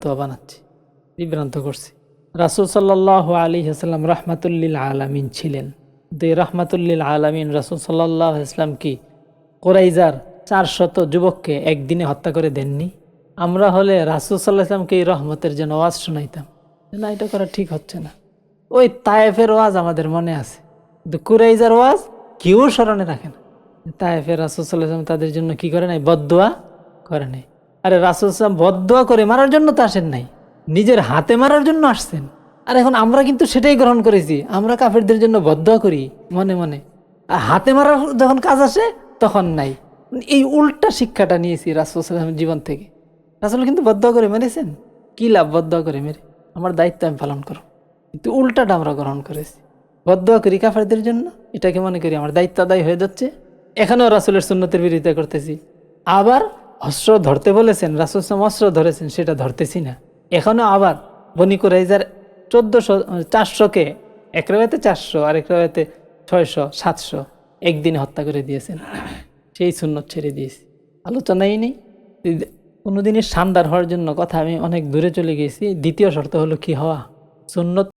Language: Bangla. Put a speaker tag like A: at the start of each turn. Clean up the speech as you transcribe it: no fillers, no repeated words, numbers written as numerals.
A: বানাচ্ছি, বিভ্রান্ত করছি। রাসূল সাল্লাল্লাহু আলাইহি ওয়াসাল্লাম রাহমাতুল আলামিন ছিলেন। তো এই রাহমাতুল আলামিন রাসূল সাল্লাল্লাহু আলাইহি ওয়াসাল্লাম কি কুরাইজার 400 যুবককে একদিনে হত্যা করে দেননি? আমরা হলে রাসূল সাল্লাল্লাহু আলাইহি ওয়াসাল্লামকে এই রহমতের জন্য ওয়াজ শোনাইতাম, না এটা করা ঠিক হচ্ছে না। ওই তায়েফের ওয়াজ আমাদের মনে আছে, কিন্তু কুরাইজার ওয়াজ কেউ স্মরণে রাখে না। তায়েফের রাসূল সাল্লাল্লাহু আলাইহি ওয়াসাল্লাম তাদের জন্য কি করে নাই? বদদোয়া করে নাই। আরে রাসূল সাল্লাল্লাহু আলাইহি ওয়াসাল্লাম বদদোয়া করে মারার জন্য তো আসেন নাই, নিজের হাতে মারার জন্য আসছেন। আর এখন আমরা কিন্তু সেটাই গ্রহণ করেছি, আমরা কাফেরদের জন্য বদদোয়া করি মনে মনে, আর হাতে মারার যখন কাজ আসে তখন নাই। এই উল্টা শিক্ষাটা নিয়েছি রাসূল সাল্লাল্লাহু আলাইহি ওয়াসাল্লামের জীবন থেকে। রাসূল কিন্তু বদদোয়া করে মেরেছেন, কি লাভ বদদোয়া করে মেরে? আমার দায়িত্ব আমি পালন করব, কিন্তু উল্টাটা আমরা গ্রহণ করেছি, বদদোয়া করি কাফেরদের জন্য, এটাকে মনে করি আমার দায়িত্ব আদায় হয়ে যাচ্ছে। এখানেও রাসূলের সুন্নতের বিরোধিতা করতেছি। আবার অস্ত্র ধরতে বলেছেন, রাসূল সাল্লাল্লাহু আলাইহি ওয়াসাল্লাম অস্ত্র ধরেছেন, সেটা ধরতেছি না। এখানেও আবার বনী কুরাইজার 400কে এক রাওয়ায়াতে 400 আর এক রাওয়ায়াতে 600 700 একদিনে হত্যা করে দিয়েছেন, সেই সুন্নত ছেড়ে দিয়েছি, আলোচনাই নেই। কোনোদিনই শানদার হওয়ার জন্য কথা আমি অনেক দূরে চলে গেছি। দ্বিতীয় শর্ত হলো কি হওয়া? সুন্নত